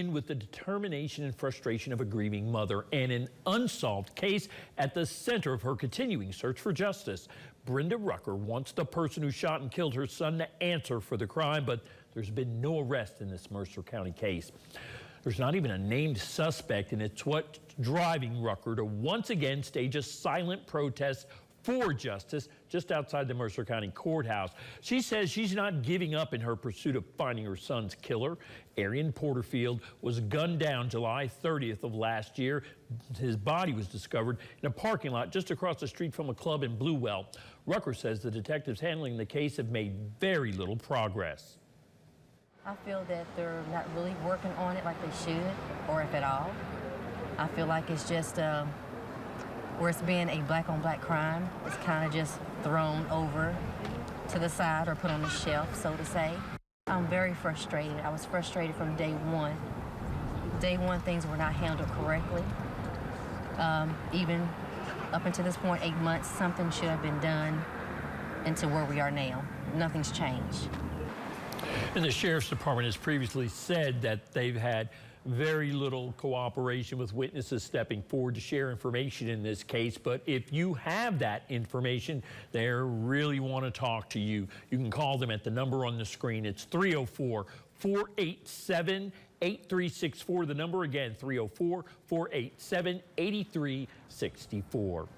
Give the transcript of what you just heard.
With the determination and frustration of a grieving mother and an unsolved case at the center of her continuing search for justice. Brenda Rucker wants the person who shot and killed her son to answer for the crime, but there's been no arrest in this Mercer County case. There's not even a named suspect, and it's what's driving Rucker to once again stage a silent protest for justice just outside the Mercer County Courthouse. She says she's not giving up in her pursuit of finding her son's killer. Arian Porterfield was gunned down July 30th of last year. His body was discovered in a parking lot just across the street from a club in Bluewell. Rucker says the detectives handling the case have made very little progress. I feel that they're not really working on it like they should, or if at all. I feel like it's just where it's being a black-on-black crime, it's kind of just thrown over to the side or put on the shelf, so to say. I'm very frustrated. I was frustrated from day one. Day one, things were not handled correctly. Even up until this point, 8 months, something should have been done into where we are now. Nothing's changed. And the Sheriff's Department has previously said that they've had very little cooperation with witnesses stepping forward to share information in this case. But if you have that information, they really want to talk to you. You can call them at the number on the screen. It's 304-487-8364. The number again, 304-487-8364.